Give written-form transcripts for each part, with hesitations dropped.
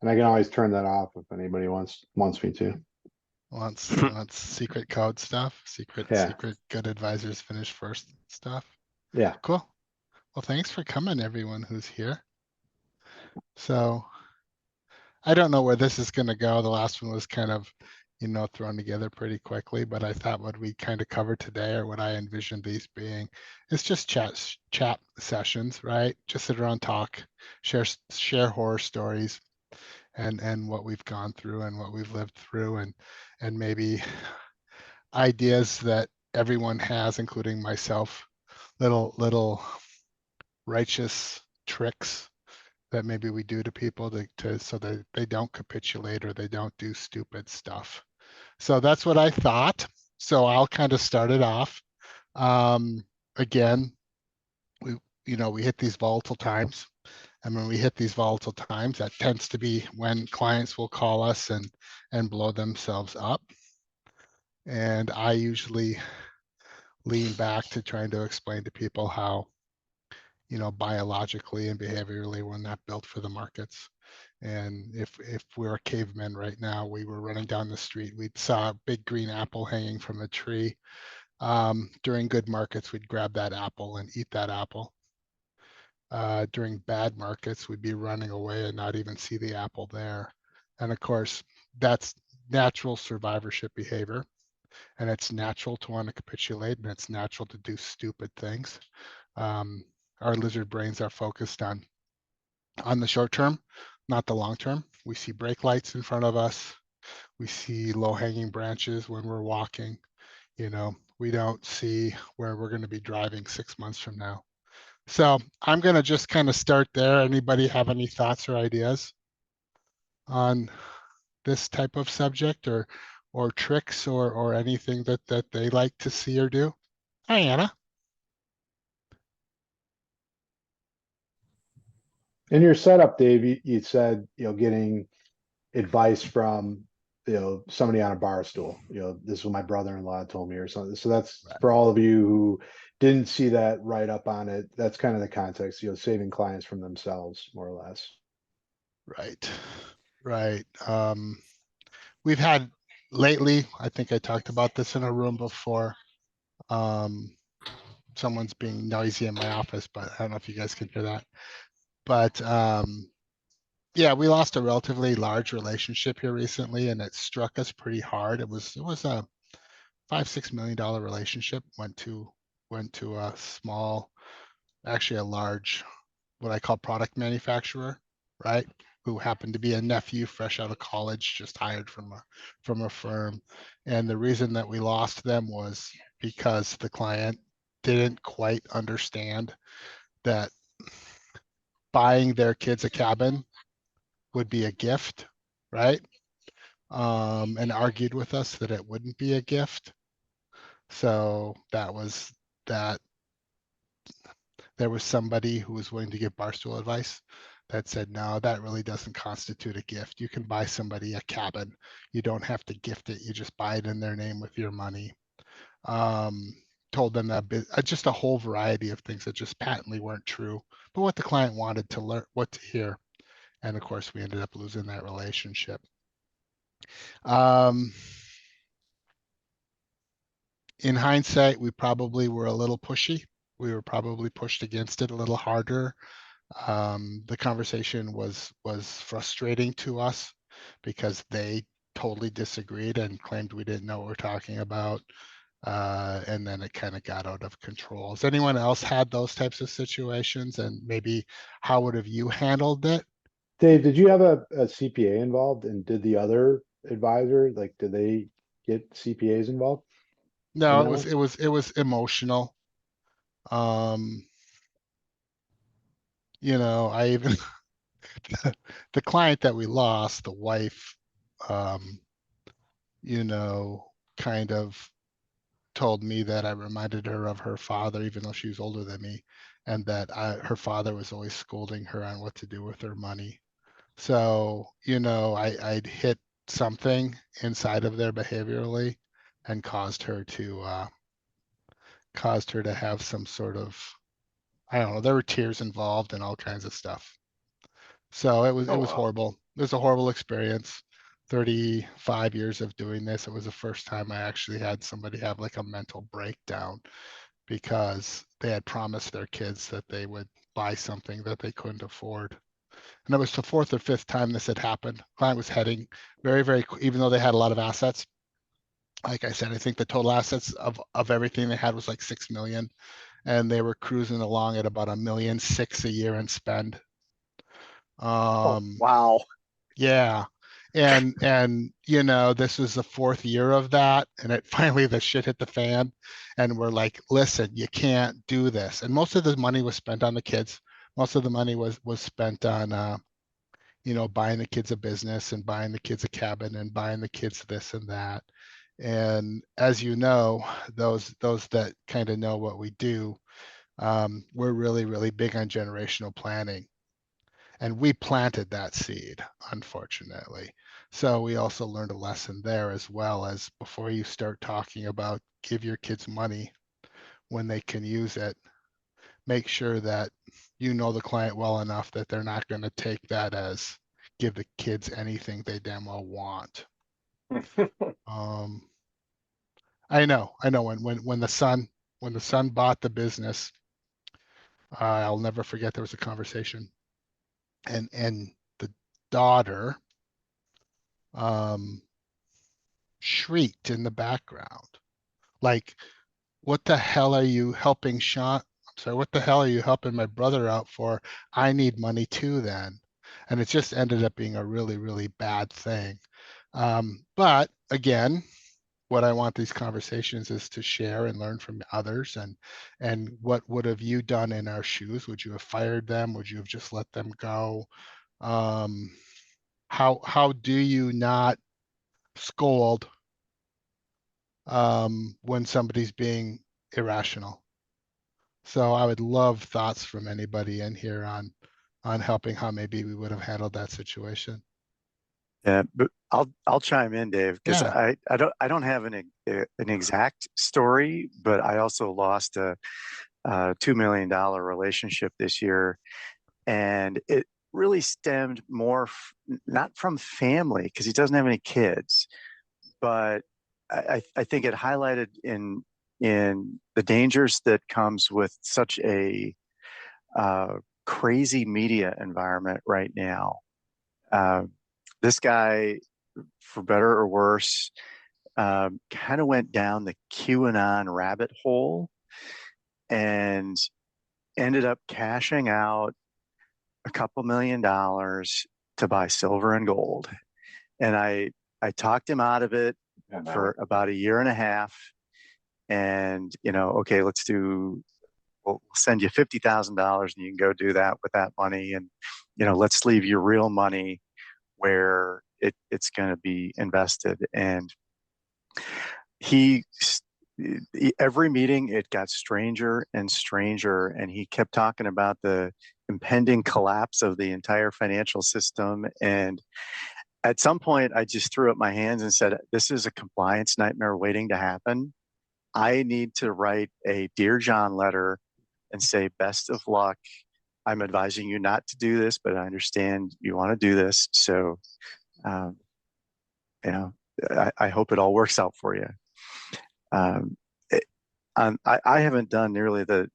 And I can always turn that off if anybody wants me to. Wants secret code stuff, Yeah. secret good advisors finish first stuff. Yeah. Cool. Well, thanks for coming, everyone who's here. So I don't know where this is going to go. The last one was kind of, thrown together pretty quickly, but I thought what we kind of covered today, or what I envisioned these being, is just chat sessions, right? Just sit around, talk, share horror stories, and what we've gone through and what we've lived through, and maybe ideas that everyone has, including myself, little righteous tricks that maybe we do to people so that they don't capitulate or they don't do stupid stuff. So that's what I thought. So I'll kind of start it off. Again, we hit these volatile times. And when we hit these volatile times, that tends to be when clients will call us and blow themselves up. And I usually lean back to trying to explain to people how, biologically and behaviorally, we're not built for the markets. And if we're cavemen right now, we were running down the street, we saw a big green apple hanging from a tree. During good markets, we'd grab that apple and eat that apple. During bad markets, we'd be running away and not even see the apple there. And of course, that's natural survivorship behavior. And it's natural to want to capitulate, and it's natural to do stupid things. Our lizard brains are focused on the short term, not the long term. We see brake lights in front of us. We see low-hanging branches when we're walking. We don't see where we're going to be driving 6 months from now. So I'm going to just kind of start there. Anybody have any thoughts or ideas on this type of subject, or tricks, or anything that they like to see or do? Hi, Anna. In your setup, Dave, you said, getting advice from, somebody on a bar stool. This is what my brother-in-law told me or something. So that's for all of you who didn't see that right up on it. That's kind of the context, saving clients from themselves, more or less. Right. We've had lately, I think I talked about this in a room before. Someone's being noisy in my office, but I don't know if you guys can hear that. But yeah, we lost a relatively large relationship here recently, and it struck us pretty hard. It was a $5-6 million relationship. Went to a small, actually a large, what I call product manufacturer, right? Who happened to be a nephew fresh out of college, just hired from a firm. And the reason that we lost them was because the client didn't quite understand that buying their kids a cabin would be a gift, right? And argued with us that it wouldn't be a gift. So that was that. There was somebody who was willing to give Barstool advice that said, no, that really doesn't constitute a gift. You can buy somebody a cabin. You don't have to gift it. You just buy it in their name with your money. Told them that just a whole variety of things that just patently weren't true, but what the client wanted to learn, what to hear. And of course, we ended up losing that relationship. In hindsight, we probably were a little pushy. We were probably pushed against it a little harder. The conversation was frustrating to us because they totally disagreed and claimed we didn't know what we're talking about. And then it kind of got out of control. Has anyone else had those types of situations, and maybe how would have you handled it? Dave, did you have a CPA involved, and did the other advisor, did they get CPAs involved in No, that one? it was emotional. Um, I even the client that we lost, the wife, um, kind of told me that I reminded her of her father, even though she was older than me, and that her father was always scolding her on what to do with her money. So, I'd hit something inside of there behaviorally and caused her to have some sort of, I don't know, there were tears involved and all kinds of stuff. So it was Oh, wow. horrible. it was a horrible experience. 35 years of doing this. It was the first time I actually had somebody have like a mental breakdown because they had promised their kids that they would buy something that they couldn't afford. And it was the fourth or fifth time this had happened. Client was heading even though they had a lot of assets. Like I said, I think the total assets of everything they had was like 6 million, and they were cruising along at about 1.6 million a year in spend. Oh, wow. Yeah. And this was the fourth year of that. And it finally the shit hit the fan. And we're like, listen, you can't do this. And most of the money was spent on the kids. Most of the money was spent on buying the kids a business and buying the kids a cabin and buying the kids this and that. And as you know, those that kind of know what we do, we're really, really big on generational planning. And we planted that seed, unfortunately. So we also learned a lesson there, as well as before you start talking about give your kids money when they can use it, make sure that you know the client well enough that they're not going to take that as give the kids anything they damn well want. Um, I know when the son bought the business, I'll never forget there was a conversation, and the daughter shrieked in the background, like, what the hell are you helping Sean? I'm sorry, what the hell are you helping my brother out for? I need money too then. And it just ended up being a really, really bad thing. But again, what I want these conversations is to share and learn from others. And what would have you done in our shoes? Would you have fired them? Would you have just let them go? How do you not scold when somebody's being irrational? So I would love thoughts from anybody in here on helping how maybe we would have handled that situation. Yeah, but I'll chime in, Dave, because Yeah. I don't have an exact story, but I also lost a $2 million relationship this year, and it really stemmed more not from family because he doesn't have any kids, but I think it highlighted in the dangers that comes with such a crazy media environment right now. Uh, this guy, for better or worse, kind of went down the QAnon rabbit hole and ended up cashing out a couple $1 million to buy silver and gold. And I talked him out of it for about a year and a half. And, okay, we'll send you $50,000 and you can go do that with that money. And, let's leave your real money where it's going to be invested. And every meeting, it got stranger and stranger. And he kept talking about the impending collapse of the entire financial system. And at some point, I just threw up my hands and said, this is a compliance nightmare waiting to happen. I need to write a Dear John letter and say, best of luck. I'm advising you not to do this, but I understand you want to do this. So, I hope it all works out for you. I haven't done nearly the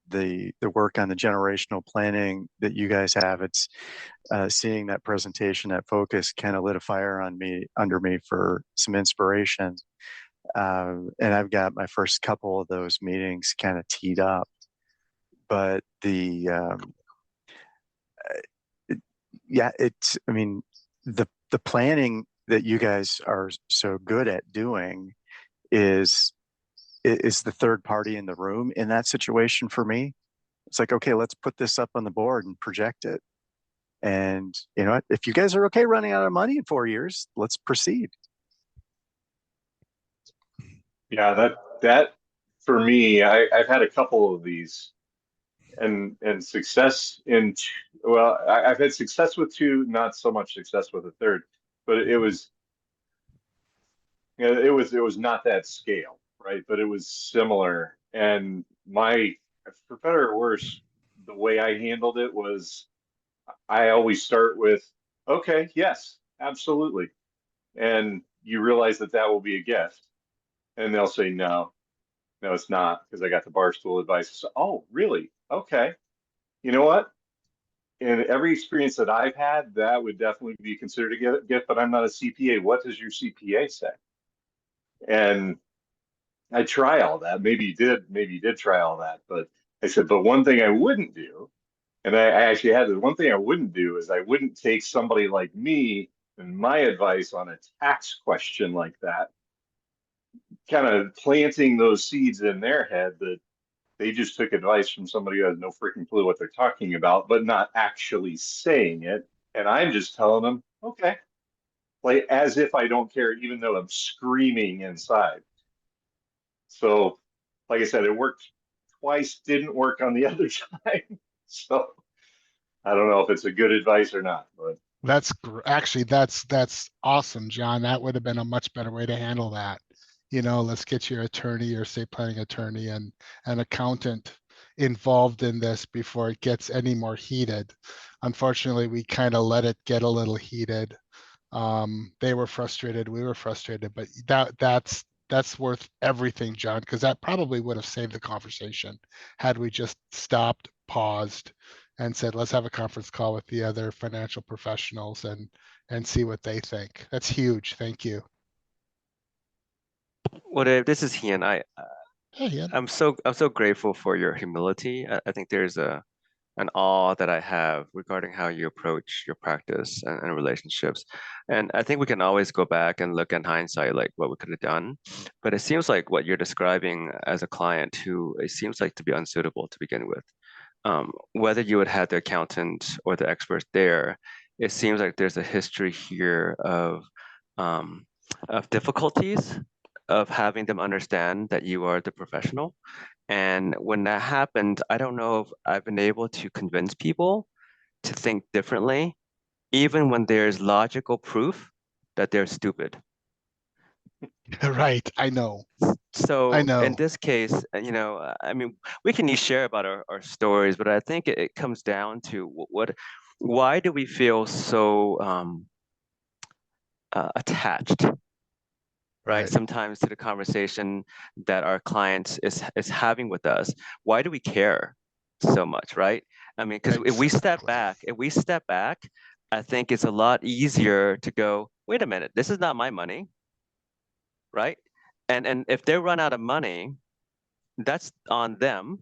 work on the generational planning that you guys have. It's seeing that presentation, that focus kind of lit a fire under me for some inspiration. And I've got my first couple of those meetings kind of teed up. But the planning that you guys are so good at doing is the third party in the room in that situation for me. It's like, okay, let's put this up on the board and project it. And you know what? If you guys are okay running out of money in 4 years, let's proceed. Yeah, that for me, I've had a couple of these, and success in well, I've had success with two, not so much success with a third, but it was it was not that scale, right? But it was similar, and for better or worse, the way I handled it was I always start with, okay, yes, absolutely. And you realize that that will be a gift. And they'll say, no, no, it's not, because I got the Barstool advice. So, oh, really? Okay. You know what? In every experience that I've had, that would definitely be considered a gift, but I'm not a CPA. What does your CPA say? And I try all that. Maybe you did try all that, but I said, but one thing I wouldn't do, and I actually had this one thing I wouldn't do is I wouldn't take somebody like me and my advice on a tax question like that, kind of planting those seeds in their head that they just took advice from somebody who has no freaking clue what they're talking about, but not actually saying it. And I'm just telling them, okay, like as if I don't care, even though I'm screaming inside. So, like I said, it worked twice, didn't work on the other time. So I don't know if it's a good advice or not, but Actually, that's awesome, John. That would have been a much better way to handle that. Let's get your attorney, your estate planning attorney, and an accountant involved in this before it gets any more heated. Unfortunately, we kind of let it get a little heated. They were frustrated, we were frustrated, but that's worth everything, John, because that probably would have saved the conversation had we just stopped, paused, and said, let's have a conference call with the other financial professionals and see what they think. That's huge. Thank you. Well, Dave, this is Ian. Hey, Ian. I'm so grateful for your humility. I think there's an awe that I have regarding how you approach your practice and relationships. And I think we can always go back and look in hindsight, like what we could have done. But it seems like what you're describing as a client who it seems like to be unsuitable to begin with. Whether you had had the accountant or the expert there, it seems like there's a history here of difficulties of having them understand that you are the professional. And when that happened, I don't know if I've been able to convince people to think differently, even when there's logical proof that they're stupid. Right. I know. So I know. in this case, I mean, we can each share about our stories, but I think it comes down to why do we feel so attached, right? Sometimes to the conversation that our client is having with us. Why do we care so much, right? I mean, because if we step back, I think it's a lot easier to go, wait a minute, this is not my money, right? And if they run out of money, that's on them,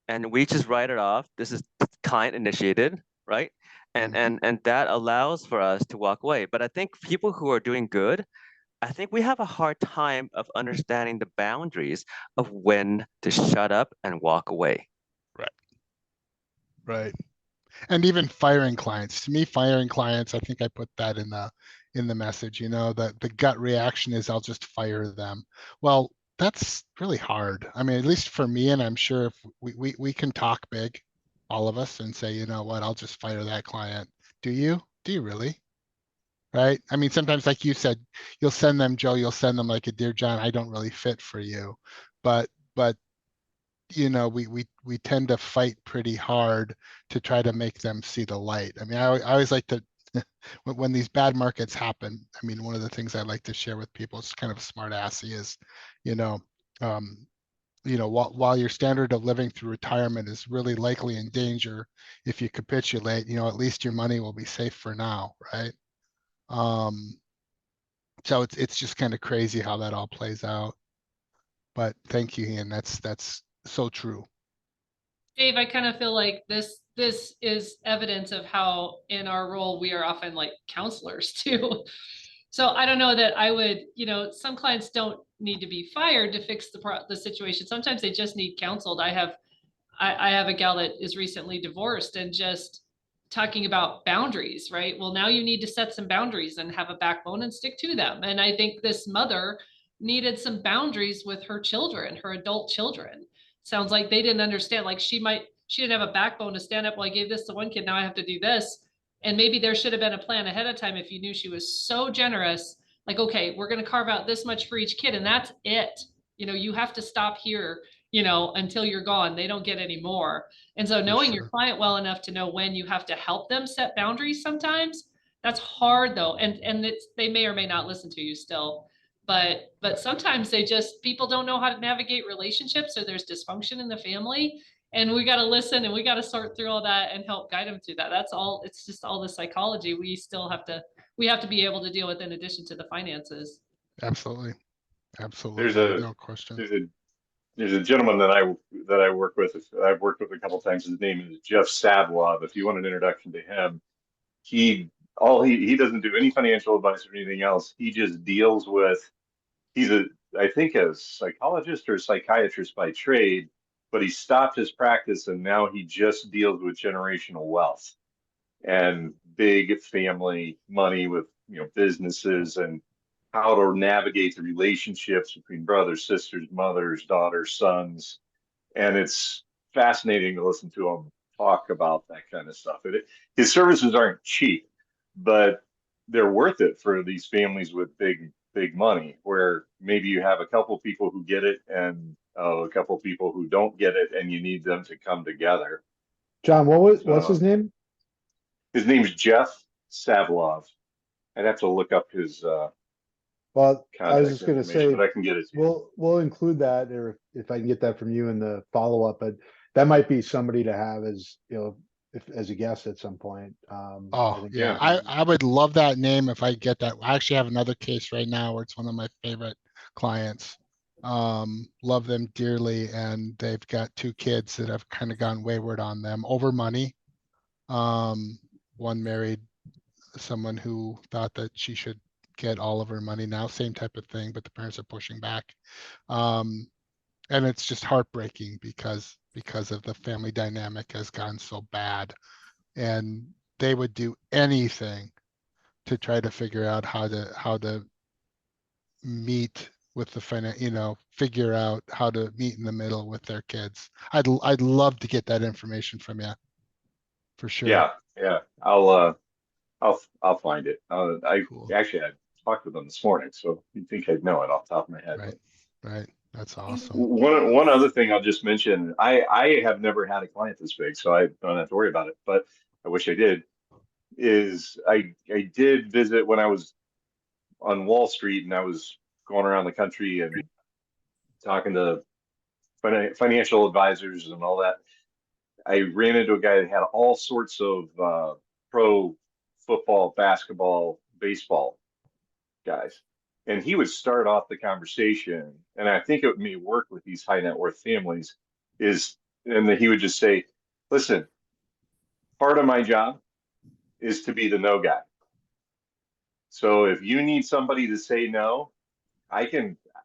and we just write it off. This is client initiated, right? And that allows for us to walk away. But I think people who are doing good, I think we have a hard time of understanding the boundaries of when to shut up and walk away. Right. And even firing clients. To me, firing clients, I think I put that in the message, that the gut reaction is I'll just fire them. Well, that's really hard. I mean, at least for me, and I'm sure if we can talk big, all of us, and say, you know what, I'll just fire that client. Do you really? Right? I mean, sometimes, like you said, you'll send them, Joe, you'll send them like a Dear John, I don't really fit for you. But we tend to fight pretty hard to try to make them see the light. I mean, I always like to, when these bad markets happen, I mean, one of the things I like to share with people, it's kind of smart assy, is, while your standard of living through retirement is really likely in danger, if you capitulate, at least your money will be safe for now, right? So it's just kind of crazy how that all plays out. But thank you, Ian. That's so true. Dave, I kind of feel like this is evidence of how in our role we are often like counselors too. So I don't know that I would, some clients don't need to be fired to fix the situation. Sometimes they just need counseled. I have a gal that is recently divorced and just talking about boundaries, right? Well, now you need to set some boundaries and have a backbone and stick to them. And I think this mother needed some boundaries with her children, her adult children. Sounds like they didn't understand. Like she didn't have a backbone to stand up. Well, I gave this to one kid, now I have to do this. And maybe there should have been a plan ahead of time if you knew she was so generous. Like, okay, we're going to carve out this much for each kid, and that's it. You have to stop here, until you're gone. They don't get any more. And so knowing your client well enough to know when you have to help them set boundaries sometimes, That's hard though. And they may or may not listen to you still, but sometimes people don't know how to navigate relationships, or there's dysfunction in the family, and we got to listen and we got to sort through all that and help guide them through that. That's all. It's just all the psychology we have to be able to deal with in addition to the finances. Absolutely. There's a No question. there's a gentleman that I work with. I've worked with a couple times. His name is Jeff Sdalov. If you want an introduction to him, he doesn't do any financial advice or anything else. He just deals with. He's I think a psychologist or a psychiatrist by trade, but he stopped his practice and now he just deals with generational wealth and big family money with, businesses, and how to navigate the relationships between brothers, sisters, mothers, daughters, sons. And it's fascinating to listen to him talk about that kind of stuff. His services aren't cheap, but they're worth it for these families with big money, where maybe you have a couple people who get it and a couple people who don't get it, and you need them to come together. John, what's his name? His name's Jeff Sdalov. I'd have to look up his Well, I contact was just going to information, say, but I can get it to you. we'll include that, or if I can get that from you in the follow-up, but that might be somebody to have as, as a guest at some point. I Oh think yeah, Yeah. I would love that name if I get that. I actually have another case right now where it's one of my favorite clients. Love them dearly, and they've got 2 kids that have kind of gone wayward on them over money. One married someone who thought that she should get all of her money now, same type of thing, but the parents are pushing back. And it's just heartbreaking because of the family dynamic has gone so bad, and they would do anything to try to figure out how to meet with the figure out how to meet in the middle with their kids. I'd love to get that information from you, for sure. Yeah. I'll find it. Cool. I talked with them this morning, so you'd think I'd know it off the top of my head. Right. That's awesome. One other thing I'll just mention, I have never had a client this big, so I don't have to worry about it, but I wish I did, is I did visit when I was on Wall Street, and I was going around the country and talking to financial advisors and all that. I ran into a guy that had all sorts of pro football, basketball, baseball guys. And he would start off the conversation, and I think it may work with these high net worth families, and he would just say, listen, part of my job is to be the no guy. So if you need somebody to say no,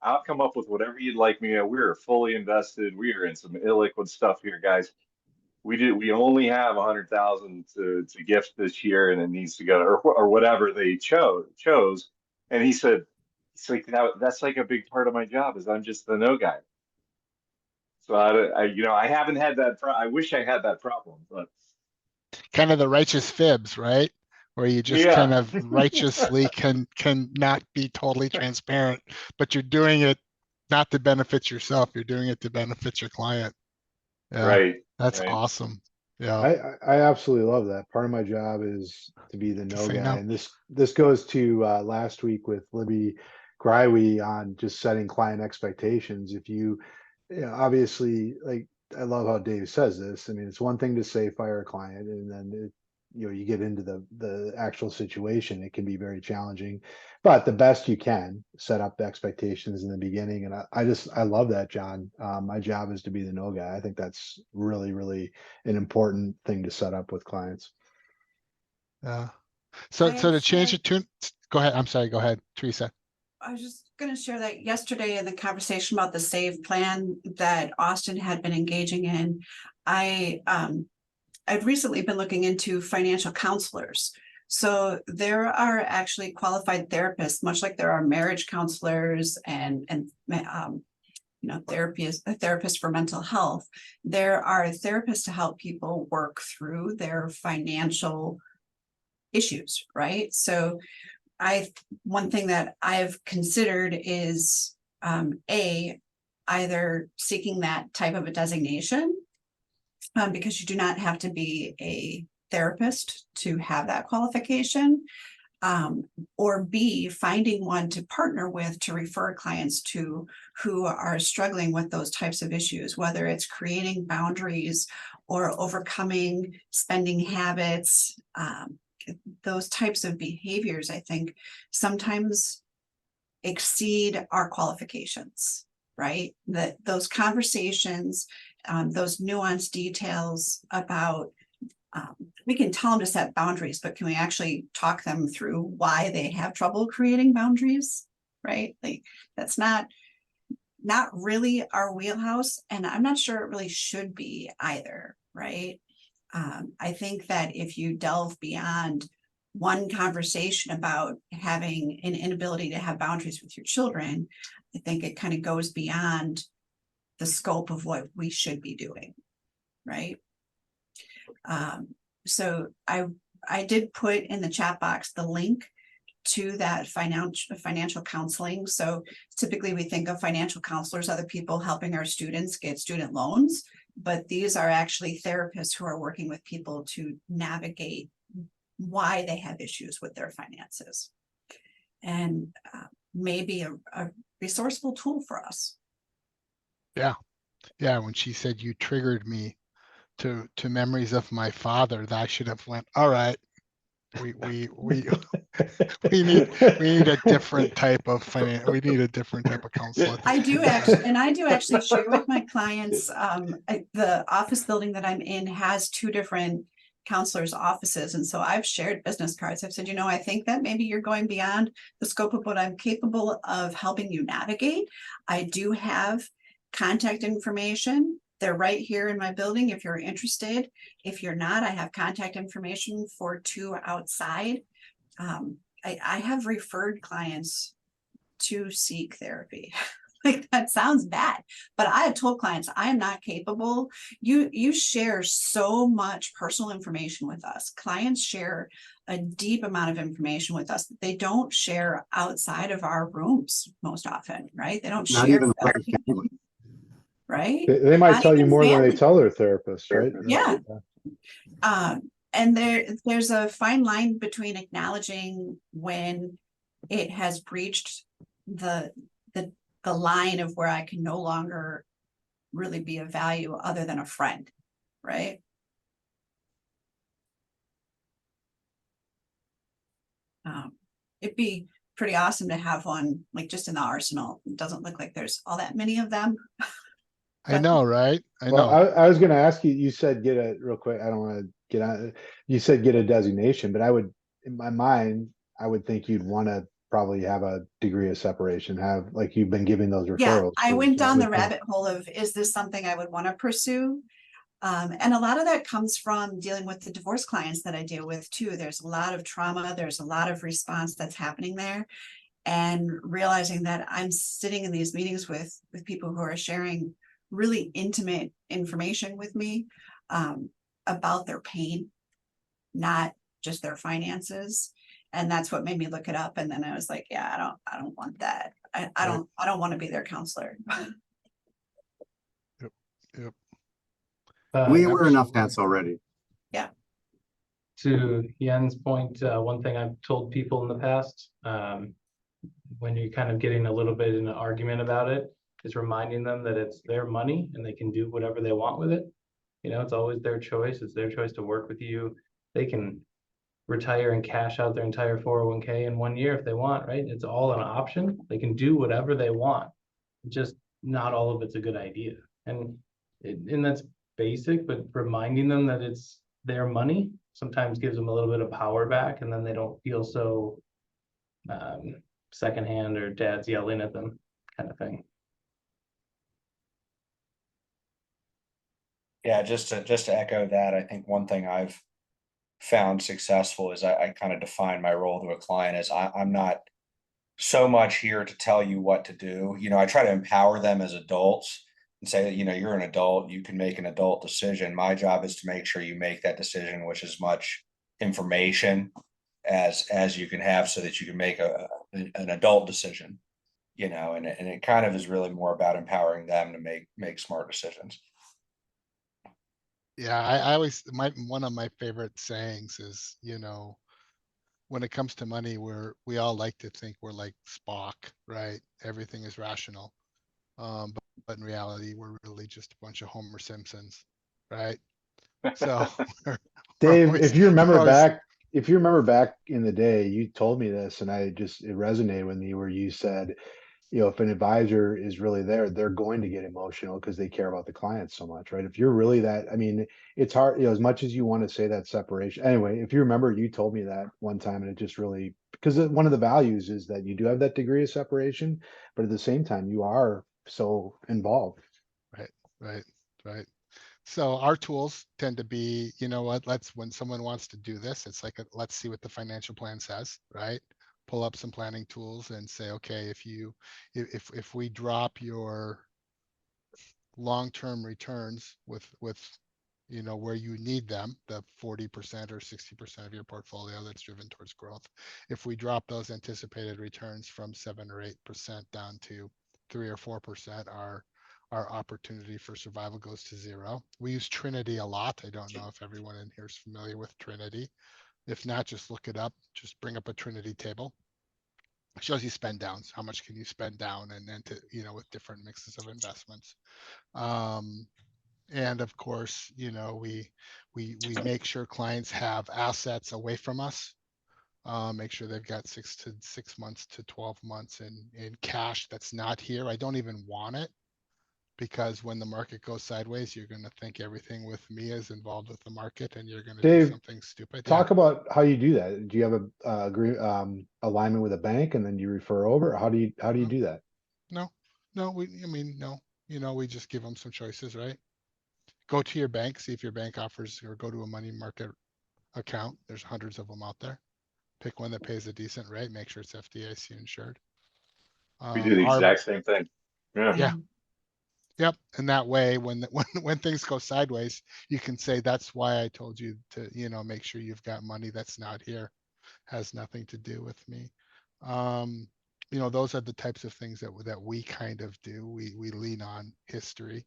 I'll come up with whatever you'd like me. We're fully invested. We are in some illiquid stuff here, guys. We only have 100,000 to gift this year, and it needs to go, or whatever they chose. And he said, it's like that's like a big part of my job, is I'm just the no guy. So I haven't had that. I wish I had that problem, but kind of the righteous fibs, right? Where you just kind of righteously can not be totally transparent, but you're doing it not to benefit yourself. You're doing it to benefit your client. Yeah, right. That's right. awesome. Yeah. I absolutely love that. Part of my job is to be the no say guy. no. And this goes to last week with Libby Greiwe on just setting client expectations. If obviously, like, I love how Dave says this. I mean, it's one thing to say fire a client, and then you get into the actual situation, it can be very challenging, but the best you can set up the expectations in the beginning. And I love that, John. My job is to be the no guy. I think that's really, really an important thing to set up with clients. Yeah. So to change the tune, go ahead. I'm sorry. Go ahead, Teresa. I was just going to share that yesterday in the conversation about the SAVE plan that Austin had been engaging in. I've recently been looking into financial counselors. So there are actually qualified therapists, much like there are marriage counselors and therapists for mental health. There are therapists to help people work through their financial issues, right? So one thing that I've considered is either seeking that type of a designation, because you do not have to be a therapist to have that qualification. Or B, finding one to partner with to refer clients to who are struggling with those types of issues, whether it's creating boundaries or overcoming spending habits. Those types of behaviors, I think, sometimes exceed our qualifications, right? That those conversations, those nuanced details about, we can tell them to set boundaries, but can we actually talk them through why they have trouble creating boundaries, right? Like, that's not really our wheelhouse, and I'm not sure it really should be either, right? I think that if you delve beyond one conversation about having an inability to have boundaries with your children, I think it kind of goes beyond the scope of what we should be doing, right? So I did put in the chat box the link to that financial counseling. So typically we think of financial counselors, other people helping our students get student loans, but these are actually therapists who are working with people to navigate why they have issues with their finances, and maybe a resourceful tool for us. Yeah. When she said you triggered me to memories of my father, that I should have went, all right, we need a different type of we need a different type of counselor. I do actually share with my clients, the office building that I'm in has 2 different counselors' offices. And so I've shared business cards. I've said, I think that maybe you're going beyond the scope of what I'm capable of helping you navigate. I do have contact information. They're right here in my building if you're interested. If you're not, I have contact information for 2 outside. I have referred clients to seek therapy. Like, that sounds bad, but I have told clients I am not capable. You share so much personal information with us. Clients share a deep amount of information with us that they don't share outside of our rooms most often, right? They don't Not share even that, like family. right? They might Not tell you even more than they family. tell their therapist, right? Yeah. And there's a fine line between acknowledging when it has breached the line of where I can no longer really be of value other than a friend, right? It'd be pretty awesome to have one, like, just in the arsenal. It doesn't look like there's all that many of them. I know, right? I Well, know. I was gonna ask you, you said get a, real quick, I don't wanna get on, you said get a designation, but I would, in my mind, I would think you'd wanna probably have a degree of separation, have, like, you've been giving those Yeah, referrals. I for- went down the with them. rabbit hole of, is this something I would want to pursue? And a lot of that comes from dealing with the divorce clients that I deal with too. There's a lot of trauma, there's a lot of response that's happening there. And realizing that I'm sitting in these meetings with people who are sharing really intimate information with me about their pain, not just their finances. And that's what made me look it up. And then I was like, yeah, I don't want that. I don't want to be their counselor. Yep. We wear enough hats already. To Yen's point, one thing I've told people in the past, when you're kind of getting a little bit in an argument about it, is reminding them that it's their money and they can do whatever they want with it. It's always their choice. It's their choice to work with you. They can retire and cash out their entire 401k in 1 year if they want, right? It's all an option. They can do whatever they want. Just not all of it's a good idea. And that's basic, but reminding them that it's their money sometimes gives them a little bit of power back, and then they don't feel so secondhand or dad's yelling at them kind of thing. Yeah, just to echo that, I think one thing I've found successful is I kind of define my role to a client as I'm not so much here to tell you what to do. I try to empower them as adults and say that, you're an adult, you can make an adult decision. My job is to make sure you make that decision with as much information as you can have so that you can make an adult decision, and it kind of is really more about empowering them to make smart decisions. Yeah, I always, one of my favorite sayings is, when it comes to money, we all like to think we're like Spock, right? Everything is rational. But in reality, we're really just a bunch of Homer Simpsons, right? So we're Dave, always, we're always, if you remember back in the day, you told me this and it resonated with me where you said, if an advisor is really there, they're going to get emotional because they care about the client so much, right? If you're really that, I mean, it's hard, as much as you want to say that separation. Anyway, if you remember, you told me that one time and it just really, because one of the values is that you do have that degree of separation, but at the same time, you are so involved. right, right, right. So our tools tend to be, when someone wants to do this, it's like, let's see what the financial plan says, right? Pull up some planning tools and say, okay, if we drop your long-term returns with where you need them, the 40% or 60% of your portfolio that's driven towards growth. If we drop those anticipated returns from 7 or 8% down to 3 or 4%, our opportunity for survival goes to zero. We use Trinity a lot. I don't know if everyone in here is familiar with Trinity. If not, just look it up. Just bring up a Trinity table. It shows you spend downs. How much can you spend down, and then with different mixes of investments. And of course, we make sure clients have assets away from us. Make sure they've got 6 months to 12 months in cash that's not here. I don't even want it, because when the market goes sideways, you're going to think everything with me is involved with the market, and you're going to do Dave, something stupid. talk about how you do that. Do you have a alignment with a bank and then you refer over? How do you do that? No, no, we just give them some choices, right? Go to your bank, see if your bank offers, or go to a money market account. There's hundreds of them out there. Pick one that pays a decent rate. Make sure it's FDIC insured. We do the exact same thing. Yeah. Yep. And that way, when things go sideways, you can say, that's why I told you to, make sure you've got money that's not here. Has nothing to do with me. Those are the types of things that we kind of do. We lean on history.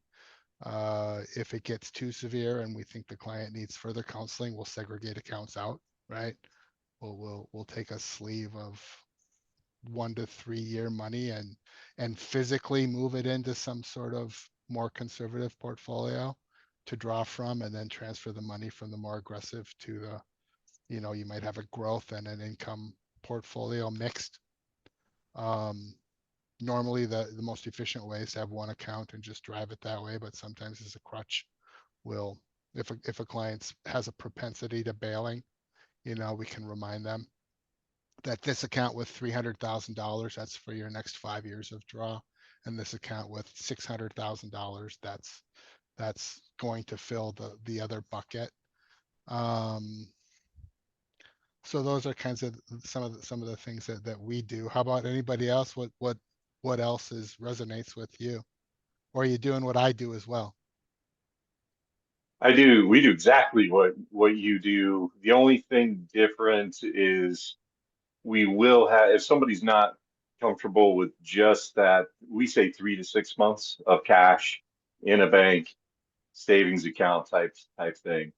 If it gets too severe and we think the client needs further counseling, we'll segregate accounts out, right? We'll take a sleeve of 1 to 3 year money and physically move it into some sort of more conservative portfolio to draw from, and then transfer the money from the more aggressive to the, you might have a growth and an income portfolio mixed. Normally the most efficient way is to have one account and just drive it that way, but sometimes as a crutch, if a client has a propensity to bailing, we can remind them that this account with $300,000, that's for your next 5 years of draw, and this account with $600,000, that's going to fill the other bucket. So those are kinds of some of the things that we do. How about anybody else? What else resonates with you? Or are you doing what I do as well? We do exactly what you do. The only thing different is we will have, if somebody's not comfortable with just that, we say 3 to 6 months of cash in a bank savings account type thing.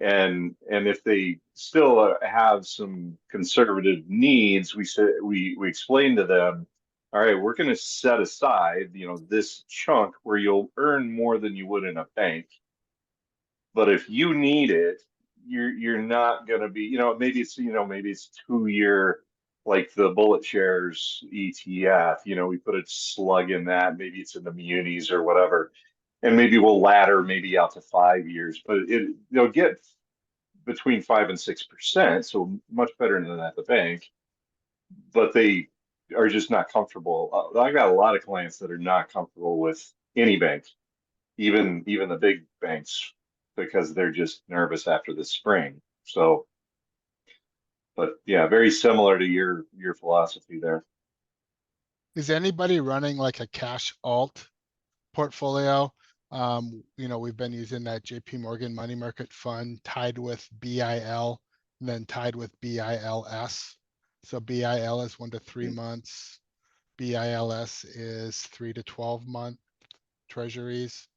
And if they still have some conservative needs, we explain to them, all right, we're going to set aside, this chunk where you'll earn more than you would in a bank. But if you need it, you're not going to be, maybe it's 2 year, like the bullet shares ETF, we put a slug in that, maybe it's in the munis or whatever. And maybe we'll ladder maybe out to 5 years, but they'll get between 5 and 6%, so much better than at the bank. But they are just not comfortable. I got a lot of clients that are not comfortable with any bank, even the big banks, because they're just nervous after the spring. So, but yeah, very similar to your philosophy there. Is anybody running like a cash alt portfolio? We've been using that JP Morgan money market fund tied with BIL and then tied with BILS. So BIL is 1 to 3 months. BILS is 3 to 12 month treasuries,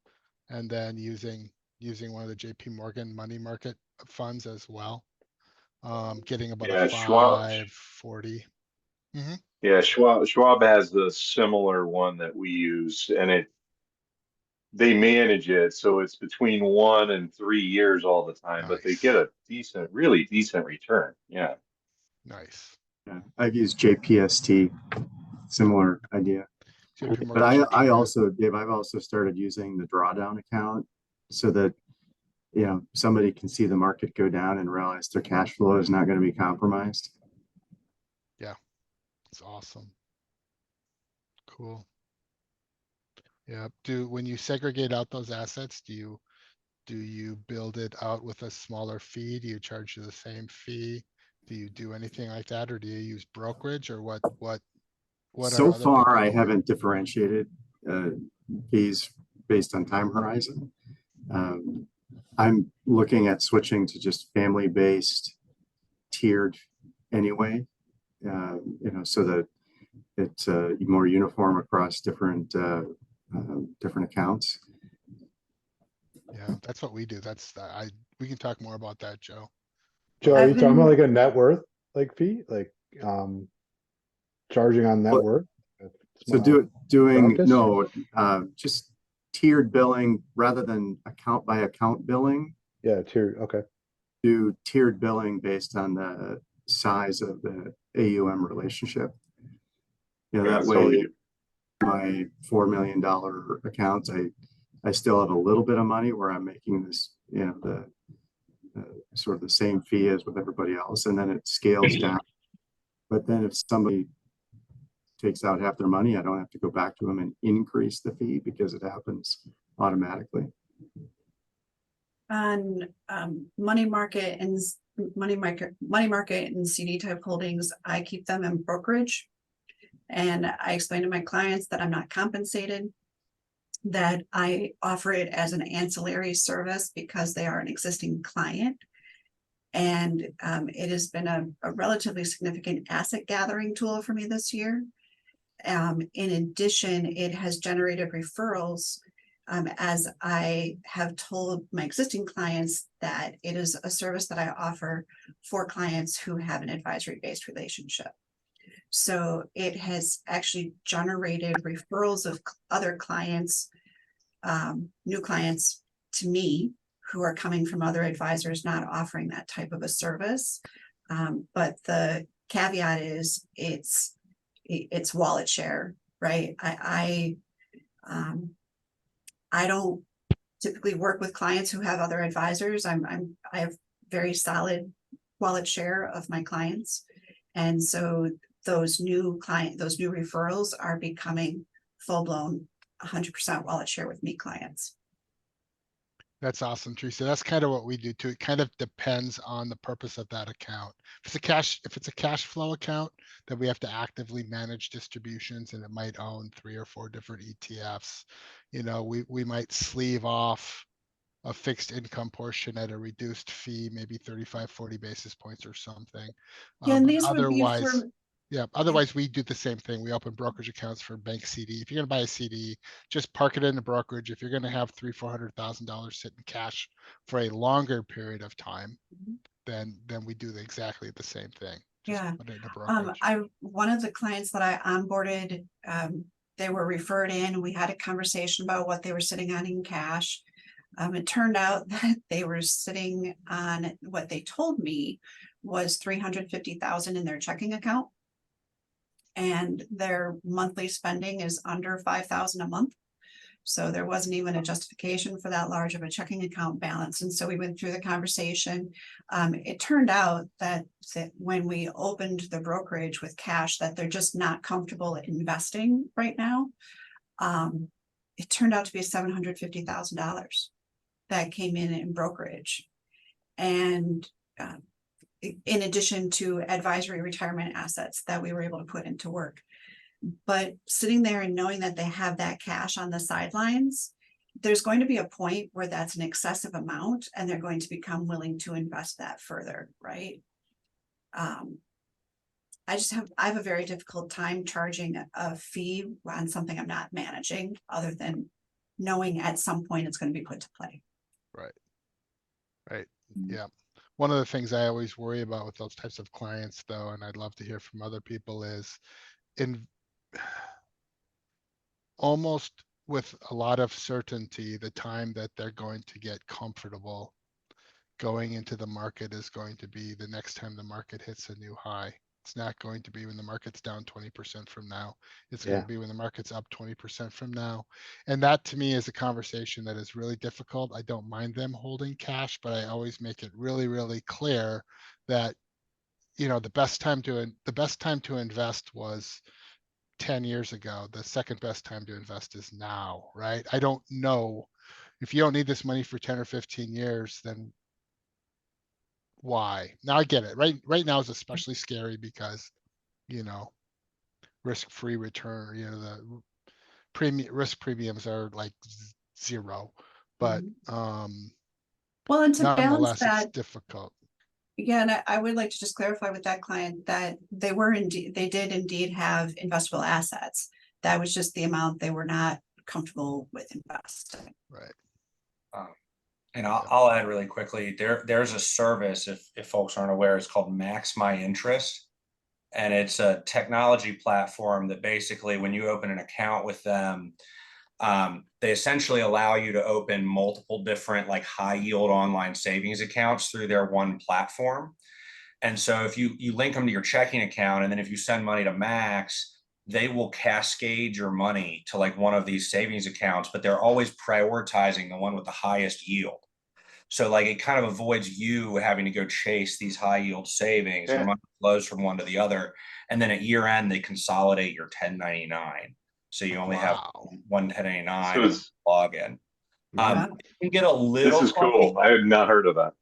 and then using using one of the JP Morgan money market funds as well. Getting about Yeah, a Schwab. 540. Yeah, Schwab has the similar one that we use, and they manage it so it's between 1 and 3 years all the time, but they Nice. get a decent, really decent return. Yeah. Nice. Yeah, I've used JPST, similar idea. JP But Morgan I Chase, also, Dave, I've also started using the drawdown account so that, you know, somebody can see the market go down and realize their cash flow is not going to be compromised. it's awesome. Cool. Yeah. When you segregate out those assets, do you build it out with a smaller fee? Do you charge the same fee? Do you do anything like that, or do you use brokerage, or what So are other far, people I doing? haven't differentiated fees based on time horizon. I'm looking at switching to just family-based tiered anyway, you know, so that it's more uniform across different accounts. Yeah, that's what we do. We can talk more about that, Joe. Joe, are I've you talking about been- like a net worth like fee, like charging on net Well, worth? So Small doing practice? no, just tiered billing rather than account by account billing. Yeah, tier. Okay. Do tiered billing based on the size of the AUM relationship. You know, Yeah, that so way we- my $4 million accounts, I still have a little bit of money where I'm making this, you know, the sort of the same fee as with everybody else, and then it scales down. But then if somebody takes out half their money, I don't have to go back to them and increase the fee because it happens automatically. On money market and CD type holdings, I keep them in brokerage. And I explain to my clients that I'm not compensated, that I offer it as an ancillary service because they are an existing client. And it has been a relatively significant asset gathering tool for me this year. In addition, it has generated referrals, as I have told my existing clients that it is a service that I offer for clients who have an advisory-based relationship. So it has actually generated referrals of other clients, new clients to me who are coming from other advisors not offering that type of a service. But the caveat is it's wallet share, right? I don't typically work with clients who have other advisors. I have very solid wallet share of my clients. And so those new referrals are becoming full-blown 100% wallet share with me clients. That's awesome, Teresa. That's kind of what we do too. It kind of depends on the purpose of that account. If it's a cash flow account, then we have to actively manage distributions, and it might own 3 or 4 different ETFs. You know, we might sleeve off a fixed income portion at a reduced fee, maybe 35, 40 basis points or something. Yeah, and But these would be otherwise, for otherwise we do the same thing. We open brokerage accounts for bank CD. If you're gonna buy a CD, just park it in the brokerage. If you're gonna have $300,000-$400,000 sit in cash for a longer period of time, then we do exactly the same thing. Just Yeah. put it in a brokerage. One of the clients that I onboarded, they were referred in. We had a conversation about what they were sitting on in cash. It turned out that they were sitting on what they told me was $350,000 in their checking account. And their monthly spending is under $5,000 a month. So there wasn't even a justification for that large of a checking account balance. And so we went through the conversation. It turned out that when we opened the brokerage with cash, that they're just not comfortable investing right now. It turned out to be $750,000 that came in brokerage. And in addition to advisory retirement assets that we were able to put into work. But sitting there and knowing that they have that cash on the sidelines, there's going to be a point where that's an excessive amount and they're going to become willing to invest that further, right? I have a very difficult time charging a fee on something I'm not managing, other than knowing at some point it's going to be put to play. Right. Yeah. One of the things I always worry about with those types of clients, though, and I'd love to hear from other people, is in almost with a lot of certainty, the time that they're going to get comfortable going into the market is going to be the next time the market hits a new high. It's not going to be when the market's down 20% from now. It's going to be when the market's up 20% from now. And that to me is a conversation that is really difficult. I don't mind them holding cash, but I always make it really, really clear that, you know, the best time to invest was 10 years ago. The second best time to invest is now, right? I don't know if you don't need this money for 10 or 15 years, then why? Now I get it. Right now is especially scary because, you know, risk-free return, you know, the risk premiums are like zero, but well, and to balance nonetheless, it's that, difficult. yeah, and I would like to just clarify with that client that they did indeed have investable assets. That was just the amount they were not comfortable with investing. Right. And I'll add really quickly, there's a service, if folks aren't aware, it's called Max My Interest. And it's a technology platform that basically when you open an account with them, they essentially allow you to open multiple different like high yield online savings accounts through their one platform. And so if you link them to your checking account, and then if you send money to Max, they will cascade your money to like one of these savings accounts, but they're always prioritizing the one with the highest yield. So like it kind of avoids you having to go chase these high yield savings. Your money flows from one to the other. And then at year end, they consolidate your 1099. So you only have one 1099 login. You can get a little. This is cool. I have not heard of that.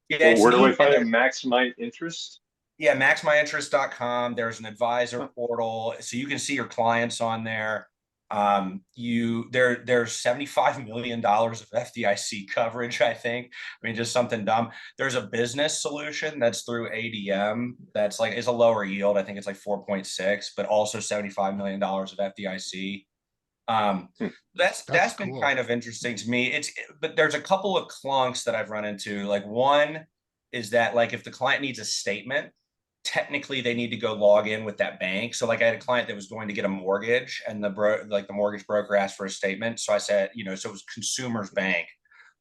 Yeah, well, where do I find it? Max My Interest? Yeah, maxmyinterest.com. There's an advisor portal. So you can see your clients on there. There's $75 million of FDIC coverage, I think. I mean, just something dumb. There's a business solution that's through ADM that's like is a lower yield. I think it's like 4.6, but also $75 million of FDIC. That's been kind of interesting to me. But there's a couple of clunks that I've run into. Like one is that like if the client needs a statement, technically they need to go log in with that bank. So like I had a client that was going to get a mortgage and the mortgage broker asked for a statement. So I said, you know, so it was Consumers Bank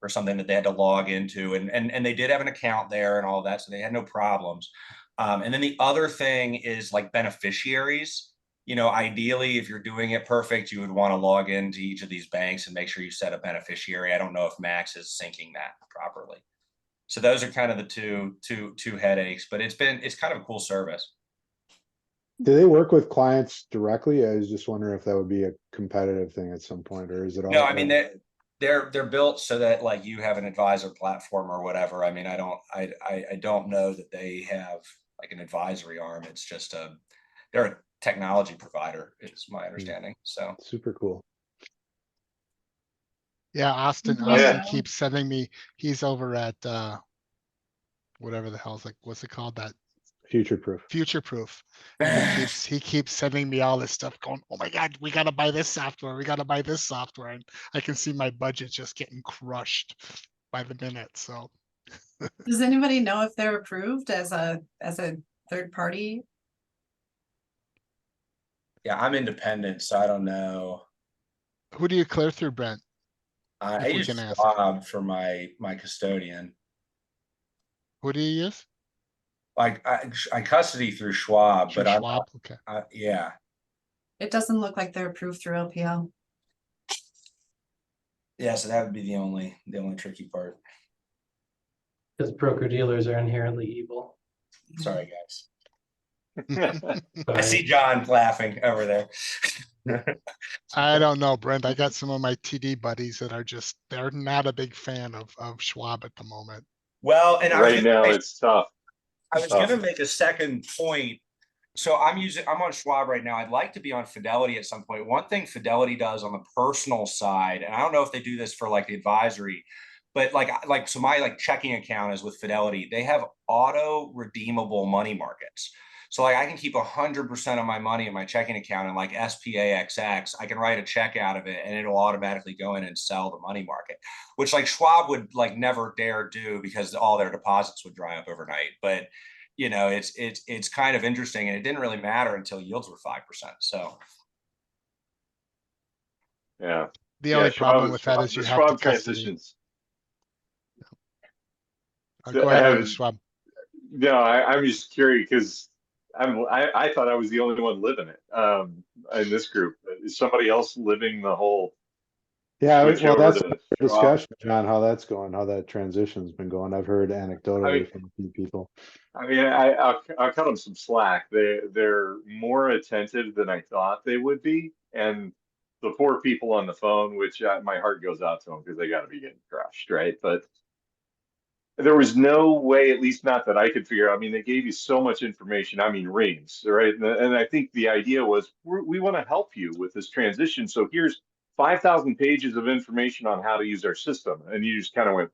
or something that they had to log into and they did have an account there and all of that. So they had no problems. And then the other thing is like beneficiaries. You know, ideally, if you're doing it perfect, you would want to log into each of these banks and make sure you set a beneficiary. I don't know if Max is syncing that properly. So those are kind of the two headaches, but it's kind of a cool service. Do they work with clients directly? I was just wondering if that would be a competitive thing at some point, or is it all? No, I mean they're built so that like you have an advisor platform or whatever. I mean, I don't know that they have like an advisory arm. It's just they're a technology provider, is my understanding. So super cool. Yeah, Austin keeps sending me. He's over at whatever the hell's like. What's it called? That Future Proof. He keeps sending me all this stuff. Going, oh my God, we gotta buy this software. We gotta buy this software, and I can see my budget just getting crushed by the minute. So, does anybody know if they're approved as a third party? Yeah, I'm independent, so I don't know. Who do you clear through, Brent? I use Schwab for my custodian. Who do you use? Like I custody through Schwab, but Schwab? Okay. Yeah. It doesn't look like they're approved through LPL. Yeah, so that would be the only tricky part. Because broker dealers are inherently evil. Sorry, guys. I see John laughing over there. I don't know, Brent. I got some of my TD buddies that are they're not a big fan of Schwab at the moment. Well, and right now it's tough. I was going to make a second point. So I'm on Schwab right now. I'd like to be on Fidelity at some point. One thing Fidelity does on the personal side, and I don't know if they do this for like the advisory, but so my like checking account is with Fidelity. They have auto redeemable money markets. So like I can keep 100% of my money in my checking account in like SPAXX. I can write a check out of it and it'll automatically go in and sell the money market, which like Schwab would like never dare do because all their deposits would dry up overnight. But you know, it's kind of interesting, and it didn't really matter until yields were 5%. So Yeah. The only problem with that is you have to Schwab custody. transitions. Go ahead on the Schwab. No, I'm just curious because I thought I was the only one living it in this group. Is somebody else living the whole Yeah, switch well, over that's to the Schwab? discussion, John, how that's going, how that transition's been going. I've heard anecdotally from a few people. I mean, I'll cut them some slack. They're more attentive than I thought they would be, and the poor people on the phone, which my heart goes out to them because they got to be getting crushed, right? But there was no way, at least not that I could figure out. I mean, they gave you so much information. I mean, reams, right? And I think the idea was we want to help you with this transition. So here's 5,000 pages of information on how to use our system. And you just kind of went,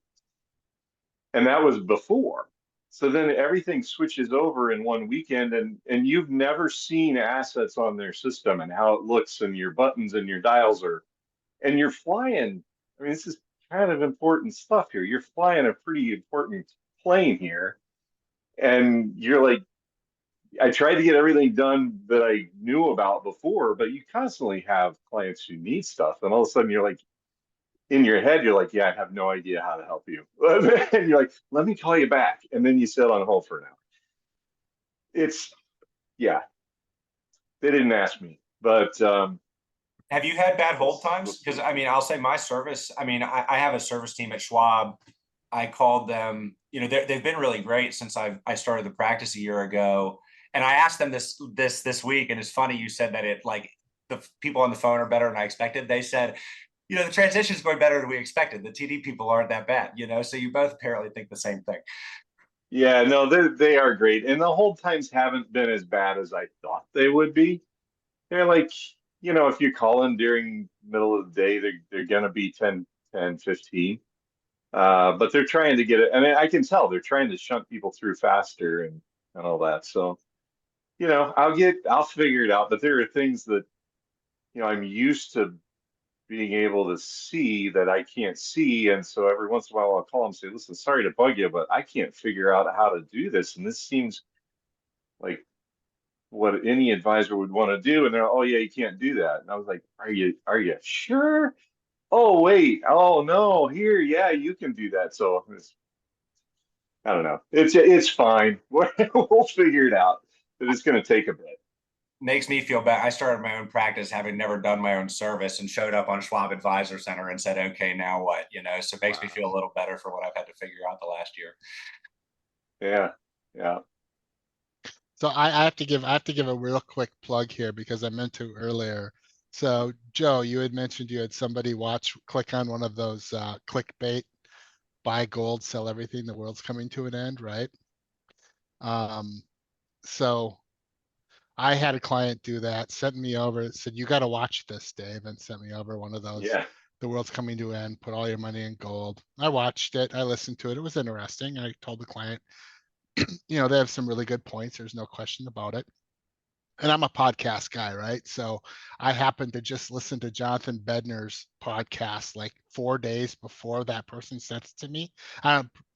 and that was before. So then everything switches over in one weekend, and you've never seen assets on their system and how it looks, and your buttons and your dials are, and you're flying. I mean, this is kind of important stuff here. You're flying a pretty important plane here. And you're like, I tried to get everything done that I knew about before, but you constantly have clients who need stuff. And all of a sudden you're like, in your head, you're like, yeah, I have no idea how to help you. And you're like, let me call you back. And then you sit on hold for an hour. It's, yeah, they didn't ask me, but have you had bad hold times? Because I mean, I'll say my service, I mean, I have a service team at Schwab. I called them, you know, they've been really great since I started the practice a year ago. And I asked them this week, and it's funny you said that it like the people on the phone are better than I expected. They said, you know, the transition is going better than we expected. The TD people aren't that bad, you know, so you both apparently think the same thing. Yeah, no, they are great. And the hold times haven't been as bad as I thought they would be. They're like, you know, if you call in during middle of the day, they're going to be 10, 15. But they're trying to get it. And I can tell they're trying to shunt people through faster and all that. So, you know, I'll figure it out. But there are things that, you know, I'm used to being able to see that I can't see. And so every once in a while I'll call them and say, listen, sorry to bug you, but I can't figure out how to do this. And this seems like what any advisor would want to do. And they're, oh yeah, you can't do that. And I was like, are you sure? Oh wait, oh no, here, yeah, you can do that. So I don't know. It's fine. We'll figure it out. But it's going to take a bit. Makes me feel bad. I started my own practice having never done my own service and showed up on Schwab Advisor Center and said, okay, now what? You know, so it makes me feel a little better for what I've had to figure out the last year. Yeah. Yeah. So I have to give a real quick plug here because I meant to earlier. So Joe, you had mentioned you had somebody click on one of those clickbait, buy gold, sell everything, the world's coming to an end, right? So I had a client do that, sent me over, said, you got to watch this, Dave, and sent me over one of those. Yeah. The world's coming to an end, put all your money in gold. I watched it. I listened to it. It was interesting. I told the client, you know, they have some really good points. There's no question about it. And I'm a podcast guy, right? So I happened to just listen to Jonathan Bednar's podcast like 4 days before that person sent it to me.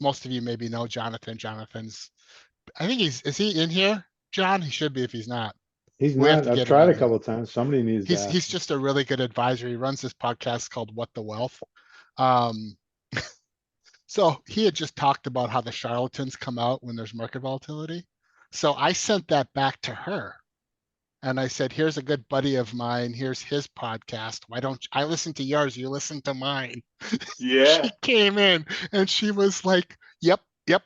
Most of you maybe know Jonathan. I think is he in here? John, he should be if he's not. He's We have not. to I've get him tried in a here. couple of times. Somebody needs that. He's just a really good advisor. He runs this podcast called What the Wealth. So he had just talked about how the charlatans come out when there's market volatility. So I sent that back to her. And I said, here's a good buddy of mine. Here's his podcast. Why don't I listen to yours? You listen to mine. Yeah. She came in and she was like, yep,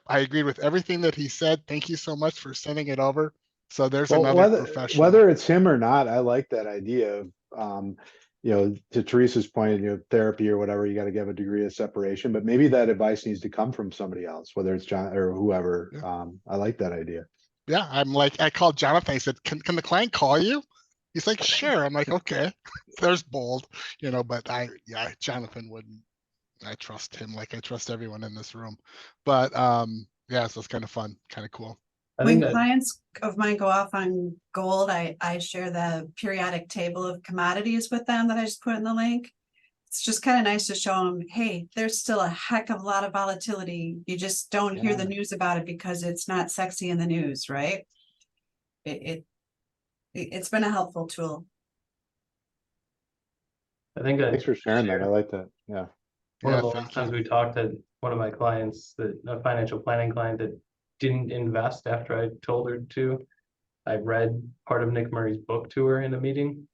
I agreed with everything that he said. Thank you so much for sending it over. So there's another professional. Whether it's him or not, I like that idea of, you know, to Teresa's point, you know, therapy or whatever, you got to give a degree of separation, but maybe that advice needs to come from somebody else, whether it's John or whoever. Yeah. I like that idea. Yeah, I called Jonathan. I said, can the client call you? He's like, sure. I'm like, okay. There's bold, you know, but Jonathan wouldn't. I trust him like I trust everyone in this room. But yeah, so it's kind of fun, kind of cool. I When think that, clients of mine go off on gold, I share the periodic table of commodities with them that I just put in the link. It's just kind of nice to show them, hey, there's still a heck of a lot of volatility. You just don't hear the news about it because it's not sexy in the news, right? It's been a helpful tool. I think Thanks for sharing that. I like that. Yeah. one Yeah, of the thank last times you. we talked to one of my clients, that a financial planning client that didn't invest after I told her to. I read part of Nick Murray's book to her in a meeting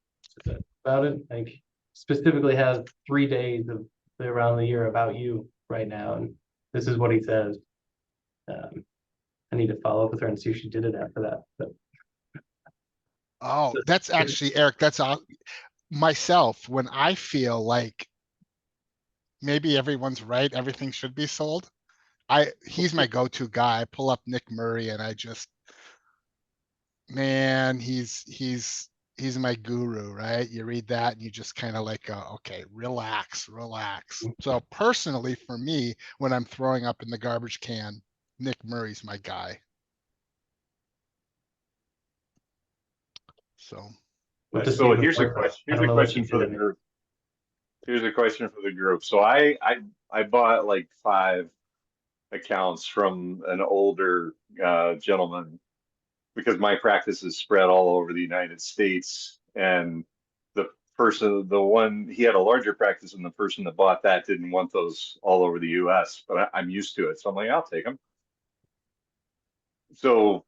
about it. Like specifically has 3 days of around the year about you right now, and this is what he says. I need to follow up with her and see if she did it after that. But Oh, that's actually, Eric, that's myself, when I feel like maybe everyone's right, everything should be sold. He's my go-to guy. I pull up Nick Murray and I just, man, he's my guru, right? You read that and you just kind of like go, okay, relax. So personally for me, when I'm throwing up in the garbage can, Nick Murray's my guy. So. with the So season here's a start, question. I Here's don't a know what she question for did the in it. group. Here's a question for the group. So I bought like 5 accounts from an older gentleman because my practice is spread all over the United States, and the one he had a larger practice, and the person that bought that didn't want those all over the US, but I'm used to it, so I'm like, I'll take them. So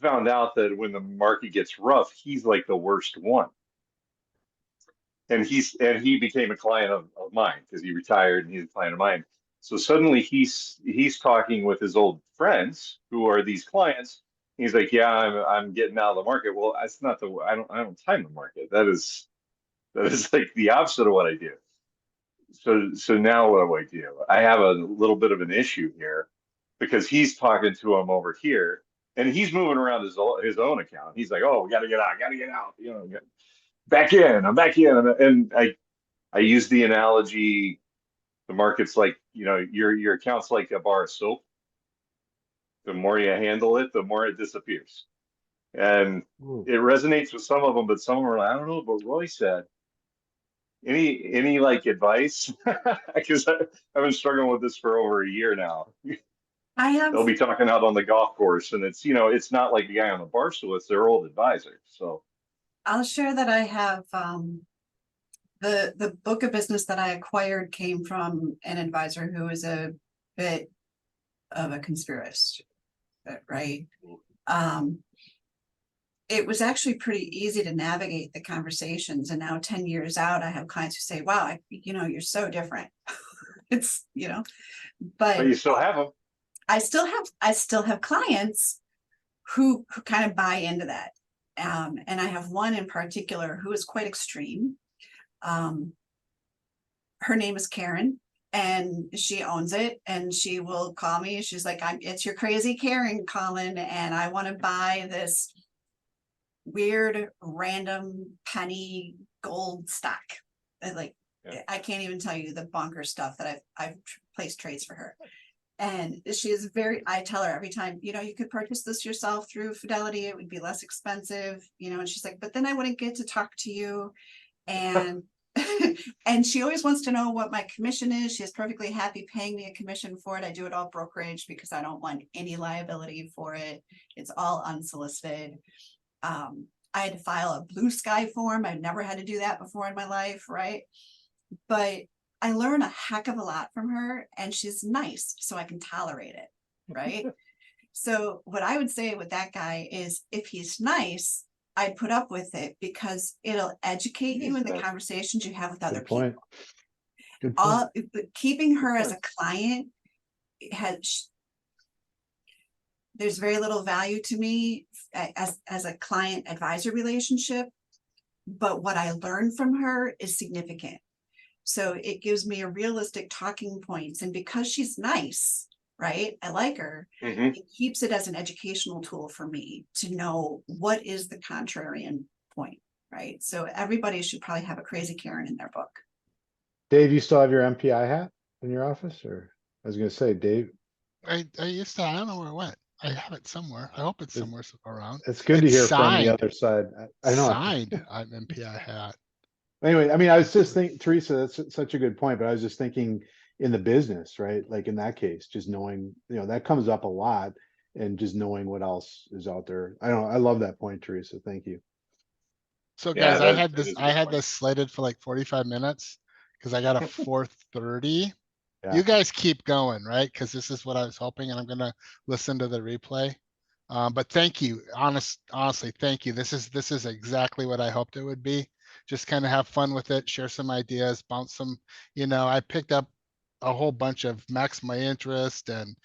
found out that when the market gets rough, he's like the worst one. And he became a client of mine because he retired and he's a client of mine. So suddenly he's talking with his old friends who are these clients. He's like, yeah, I'm getting out of the market. Well, that's not I don't time the market. That is like the opposite of what I do. So now what do I do? I have a little bit of an issue here because he's talking to him over here and he's moving around his own account. He's like, oh, we gotta get out, you know, back in, I'm back in. And I use the analogy, the market's like, you know, your account's like a bar of soap. The more you handle it, the more it disappears. And it resonates with some of them, but some of them are like, I don't know what Roy said. Any like advice? Because I've been struggling with this for over a year now. They'll be talking out on the golf course, and it's, you know, it's not like the guy on the bar stool, it's their old advisor. So I'll share that I have the book of business that I acquired came from an advisor who is a bit of a conspiracist, right? It was actually pretty easy to navigate the conversations, and now 10 years out, I have clients who say, wow, you know, you're so different. It's, you know, but you still have them. I still have clients who kind of buy into that. And I have one in particular who is quite extreme. Her name is Karen, and she owns it, and she will call me. She's like, it's your crazy Karen calling, and I want to buy this weird random penny gold stock. Like, yeah. I can't even tell you the bonker stuff that I've placed trades for her. And she is I tell her every time, you know, you could purchase this yourself through Fidelity, it would be less expensive, you know, and she's like, but then I wouldn't get to talk to you. And and she always wants to know what my commission is. She is perfectly happy paying me a commission for it. I do it all brokerage because I don't want any liability for it. It's all unsolicited. I had to file a blue sky form. I've never had to do that before in my life, right? But I learn a heck of a lot from her, and she's nice, so I can tolerate it, right? So what I would say with that guy is, if he's nice, I'd put up with it because it'll educate you in the conversations you have with other people. Good point. But keeping her as a client there's very little value to me as a client advisor relationship, but what I learned from her is significant. So it gives me a realistic talking points, and because she's nice, right? I like her. It keeps it as an educational tool for me to know what is the contrarian point, right? So everybody should probably have a crazy Karen in their book. Dave, you still have your MPI hat in your office? Or I was going to say, Dave. I used to, I don't know where it went. I have it somewhere. I hope it's It's- somewhere around. It's good to It's hear from the signed. other side. I know. Signed, I'm MPI hat. Anyway, I mean, I was just thinking, Teresa, that's such a good point, but I was just thinking in the business, right? Like in that case, just knowing, that comes up a lot and just knowing what else is out there. I love that point, Teresa. Thank you. So Yeah, guys, that I is a good had point. this slated for like 45 minutes because I got a 4:30. Yeah. You guys keep going, right? Because this is what I was hoping, and I'm gonna listen to the replay. But thank you, honestly, thank you. This is exactly what I hoped it would be. Just kind of have fun with it, share some ideas, bounce some. I picked up a whole bunch of Max My Interest and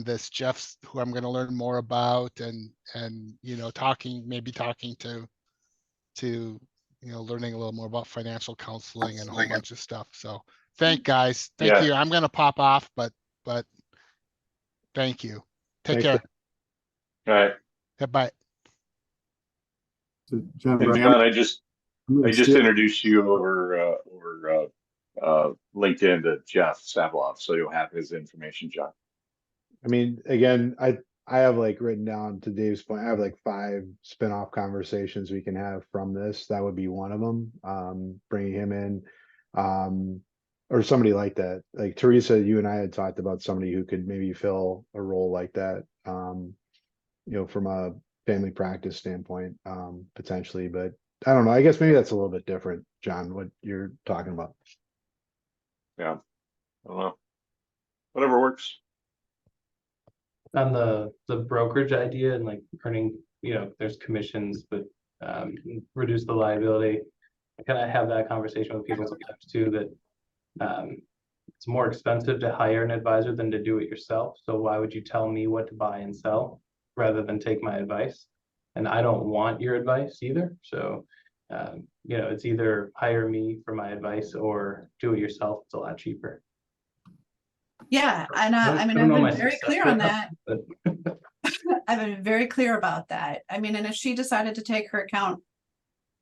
this Jeff's who I'm going to learn more about, and maybe talking to learning a little more about financial counseling and a whole bunch of stuff. So thank Yeah. you. I'm going to pop off, but thank you. Take Thanks, care. All right. Goodbye. So, John, And Ray, John, I'm I just gonna steal- introduced you over LinkedIn to Jeff Sdalov, so you'll have his information, John. I mean, again, I have like written down to Dave's point, I have like 5 spin-off conversations we can have from this. That would be one of them. Bringing him in, or somebody like that. Like Teresa, you and I had talked about somebody who could maybe fill a role like that. From a family practice standpoint, potentially, but I don't know. I guess maybe that's a little bit different, John, what you're talking about. Yeah. I don't know. Whatever works. On the brokerage idea and like earning, there's commissions, but reduce the liability. I kind of have that conversation with people sometimes too, that it's more expensive to hire an advisor than to do it yourself. So why would you tell me what to buy and sell rather than take my advice? And I don't want your advice either. So it's either hire me for my advice or do it yourself. It's a lot cheaper. Yeah, and I I've don't know my been very success clear rate, on that. but I've been very clear about that. I mean, and if she decided to take her account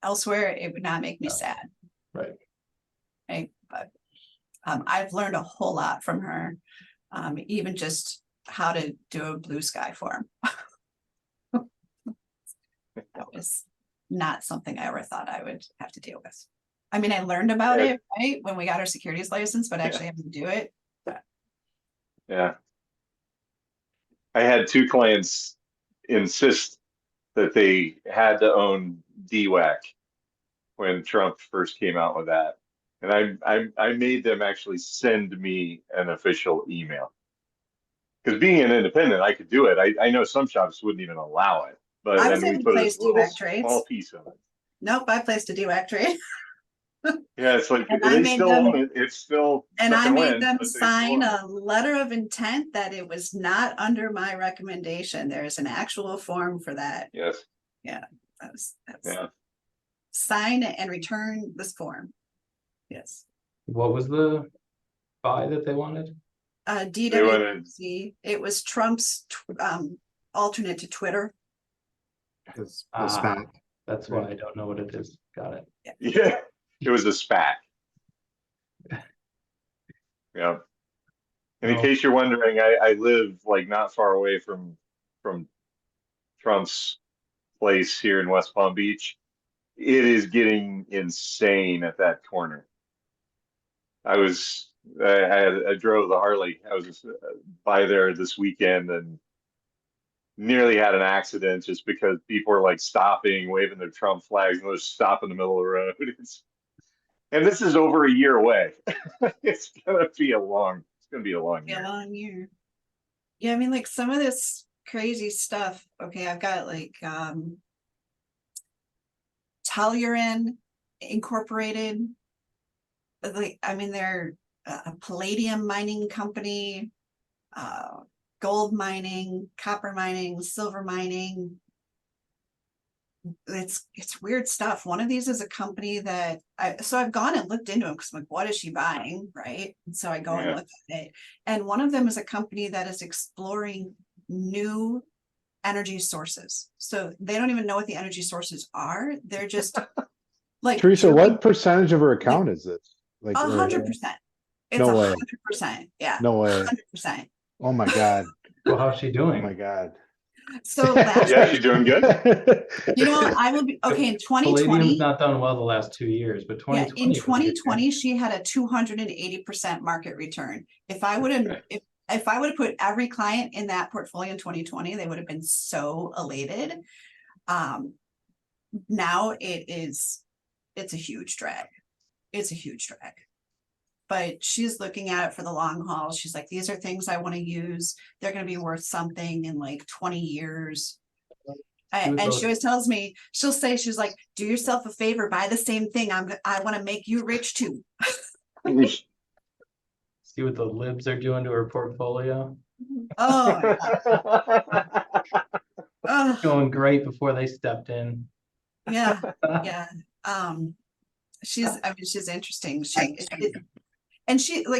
elsewhere, it would not make me No. sad, right. right? But I've learned a whole lot from her, even just how to do a blue sky form. That was not something I ever thought I would have to deal with. I mean, I learned about it, right, when we got our securities license, but actually having to do it. Yeah. I had 2 clients insist that they had to own DWAC when Trump first came out with that. And I made them actually send me an official email. Because being an independent, I could do it. I know some shops wouldn't even allow it. But I was then we able to put a place little DWAC trades. small piece of it. Nope, I placed a DWAC trade. Yeah, it's like And I they made still them- own it. It's still And I suck made win, them but they still sign own it. a letter of intent that it was not under my recommendation. There's an actual form for that. Yes. That's Yeah. sign and return this form. Yes. What was the buy that they wanted? wanted- DWC, it was Trump's alternate to Twitter. the Ah. SPAC. That's why I don't know what it is. Got it. Yeah. It was a SPAC. Yeah. And in Oh. case you're wondering, I live like not far away from Trump's place here in West Palm Beach. It is getting insane at that corner. I drove the Harley. I was by there this weekend and nearly had an accident just because people were like stopping, waving their Trump flags, and they'll just stop in the middle of the road. And this is over a year away. It's gonna be a long year. Long year. Yeah, I mean, like some of this crazy stuff. Okay, I've got like Telluride Incorporated. Like, I mean, they're a palladium mining company, gold mining, copper mining, silver mining. It's weird stuff. One of these is a company that I've gone and looked into them because I'm like, what is she buying? Right. And so I go and look at it. And one of them is a company that is exploring new energy sources. So they don't even know what the energy sources are. They're just like Teresa, what percentage of her account is this? Like 100%. It's No way. 100%. Yeah. No way. 100%. Oh my God. Well, how's she Oh doing? my God. So last, Yeah, she's doing good. I will be, okay, in Palladium's 2020, not done well the last 2 years, but yeah, 2020. in was a good year. 2020, she had a 280% market return. If I would have, if I would have put every client in that portfolio in 2020, they would have been so elated. Now it's a huge drag. It's a huge drag. But she's looking at it for the long haul. She's like, these are things I want to use. They're going to be worth something in like 20 years. And she always tells me, she'll say, she's like, do yourself a favor, buy the same thing. I want to make you rich too. See what the libs are doing to her portfolio. Oh, oh, Going great before they stepped in. yeah, yeah. She's interesting.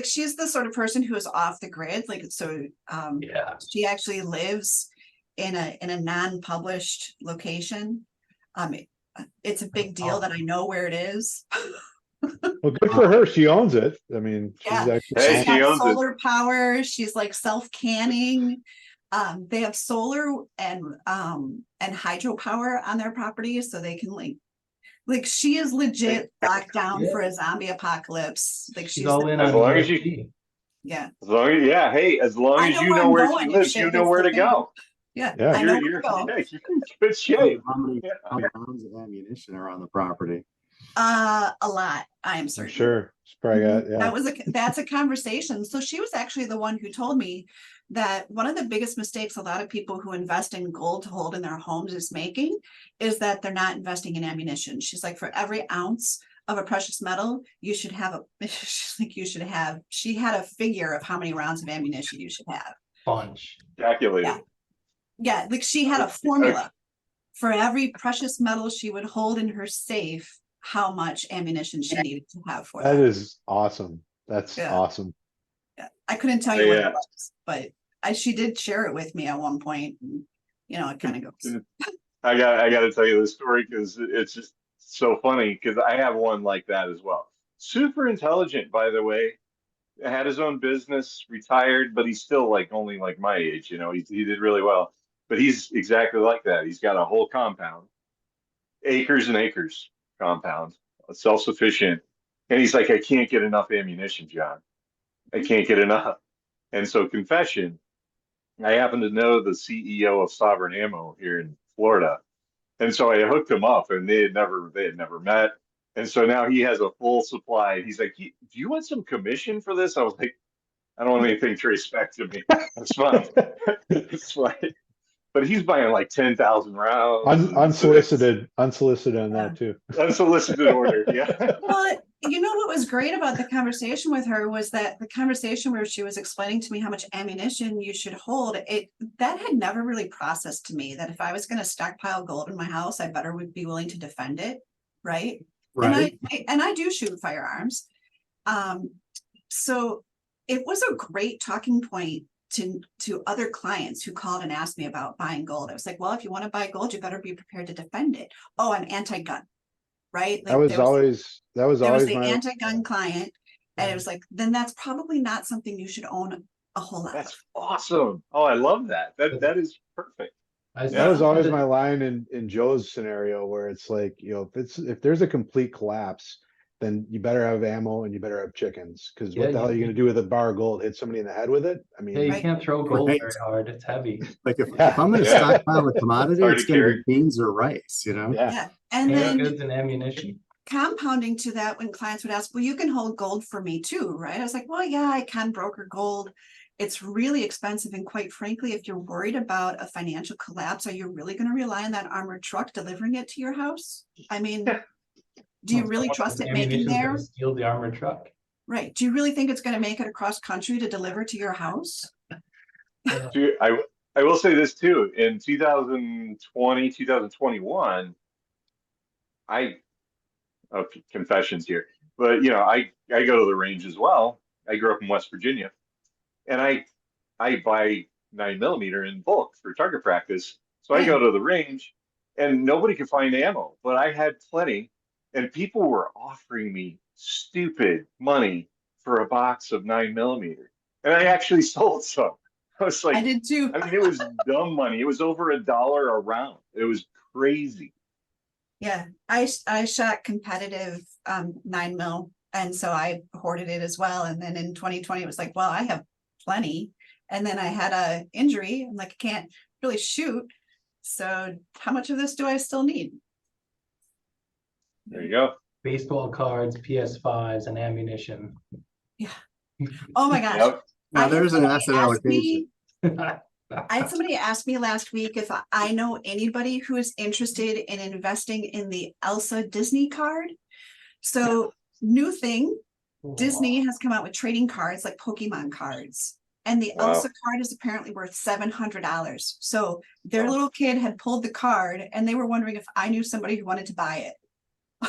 She's the sort of person who is off the grid. Yeah. She actually lives in a non-published location. It's a big deal that I know where it is. Well, good for her. She owns it. I mean, she's Yeah. actually Hey, She's she got owns it. solar power. She's like self-canning. They have solar and hydropower on their property, so they can like she is legit locked down for a zombie apocalypse. Like She's all in As on long as ESG. yeah. As long as, yeah, hey, as long I as know you where know I'm where going she if lives, shit you know hits where the to fan. go. Yeah, Yeah. I know where You're to go. yeah, you're in good shape. How many Yeah. rounds of ammunition are on the property? A lot, I am I'm certain. sure. She's probably got, yeah. That's a conversation. So she was actually the one who told me that one of the biggest mistakes a lot of people who invest in gold to hold in their homes is making is that they're not investing in ammunition. She's like, for every ounce of a precious metal, you should have she had a figure of how many rounds of ammunition you should have. Bunch. Calculated. Yeah, like she had a formula for every precious metal she would hold in her safe, how much ammunition she needed to have for That that. is awesome. That's awesome. Yeah. I couldn't tell you what Yeah. it was, but she did share it with me at one point. And, it kind of goes. I got to tell you this story because it's just so funny because I have one like that as well. Super intelligent, by the way. Had his own business, retired, but he's still like only like my age. He did really well. But he's exactly like that. He's got a whole compound, acres and acres compound, self-sufficient. And he's like, I can't get enough ammunition, John. I can't get enough. And so, confession, I happen to know the CEO of Sovereign Ammo here in Florida. And so I hooked him up and they had never met. And so now he has a full supply. He's like, do you want some commission for this? I was like, I don't want anything traced back to me. That's fine. It's fine. But he's buying like 10,000 rounds. Unsolicited on that too. Unsolicited order. Yeah. Well, what was great about the conversation with her was that the conversation where she was explaining to me how much ammunition you should hold, that had never really processed to me that if I was going to stockpile gold in my house, I better would be willing to defend it. Right. Right. And I do shoot firearms. So it was a great talking point to other clients who called and asked me about buying gold. I was like, well, if you want to buy gold, you better be prepared to defend it. Oh, I'm anti-gun, right? Like That was always the my anti-gun client. And it was like, then that's probably not something you should own a whole lot. That's awesome. Oh, I love that. That is perfect. That was always my line in Joe's scenario where it's like, if there's a complete collapse, then you better have ammo and you better have chickens. Because what the hell are you going to do with a bar of gold? Hit somebody in the head with it? I mean, you can't throw gold Right. very hard. It's heavy. Like if I'm going to stockpile a commodity, Hard it's to going to carry. be beans or rice, Yeah. Yeah. And Canned then goods and ammunition. compounding to that, when clients would ask, well, you can hold gold for me too, right? I was like, well, yeah, I can broker gold. It's really expensive. And quite frankly, if you're worried about a financial collapse, are you really going to rely on that armored truck delivering it to your house? I mean, do you really trust it making there? Steal the armored truck. Right. Do you really think it's going to make it across country to deliver to your house? I will say this too. In 2020, 2021, confessions here, but I go to the range as well. I grew up in West Virginia, and I buy 9mm in bulk for target practice. So I go to the range, and nobody could find ammo, but I had plenty, and people were offering me stupid money for a box of 9mm, and I actually sold some. I was I like, did too. I mean, it was dumb money. It was over $1 a round. It was crazy. Yeah, I shot competitive 9mm, and so I hoarded it as well. And then in 2020, it was like, well, I have plenty. And then I had a injury. I'm like, I can't really shoot. So how much of this do I still need? There you go. Baseball cards, PS5s, and ammunition. Yeah. Oh my gosh. Yep. Now I had there's an somebody asset ask allocation. me- I had somebody ask me last week if I know anybody who is interested in investing in the Elsa Disney card. So new thing, Disney has come out with trading cards like Pokemon cards. And the Wow. Elsa card is apparently worth $700. So their Oh. little kid had pulled the card and they were wondering if I knew somebody who wanted to buy it.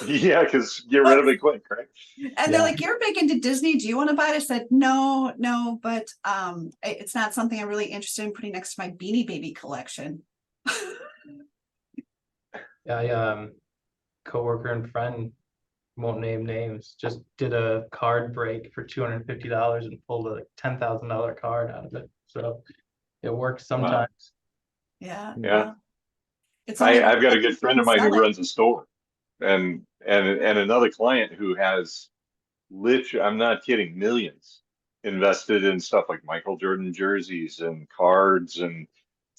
Yeah, because get rid of it quick, right? And they're like, you're big into Disney. Do you want to buy it? I said, no, but it's not something I'm really interested in putting next to my Beanie Baby collection. I coworker and friend, won't name names, just did a card break for $250 and pulled a $10,000 card out of it. So it works sometimes. Yeah. Yeah. It's only I've got a good friend of mine sell who it. runs a store, and another client who has literally, I'm not kidding, millions invested in stuff like Michael Jordan jerseys and cards. And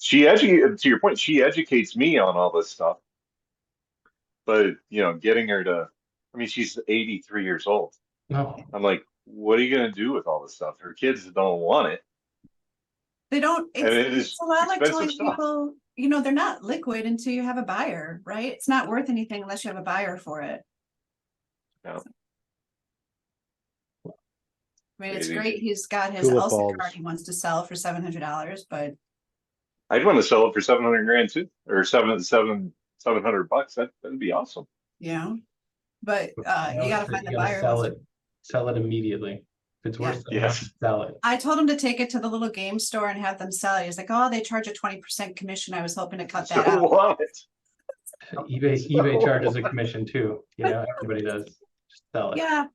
to your point, she educates me on all this stuff. But getting her to, I mean, she's 83 years old. No, I'm like, what are you going to do with all this stuff? Her kids don't want it. They don't, And it is it's a lot like expensive telling stuff. people, they're not liquid until you have a buyer, right? It's not worth anything unless you have a buyer for it. Yeah. I mean, it's Maybe. great. He's got his Tulip Elsa bulbs. card he wants to sell for $700, but I'd want to sell it for 700 grand too, or $700. That'd be awesome. but you got to find the buyer. Sell it immediately. If it's worth something, Yes. sell it. I told him to take it to the little game store and have them sell it. He's like, oh, they charge a 20% commission. I was hoping to cut that So out. what? eBay charges a commission too. Everybody does. Just sell it. Yeah,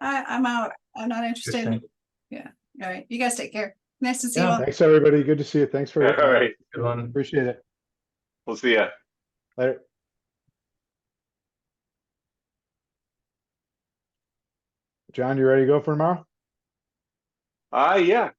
I'm out. I'm not interested. Interesting. Yeah. All right. You guys take care. Nice to see you Yeah. all. Thanks, everybody. Good to see you. Thanks for All right. Good one. appreciate it. We'll see ya. Later. John, you ready to go for tomorrow? Yeah.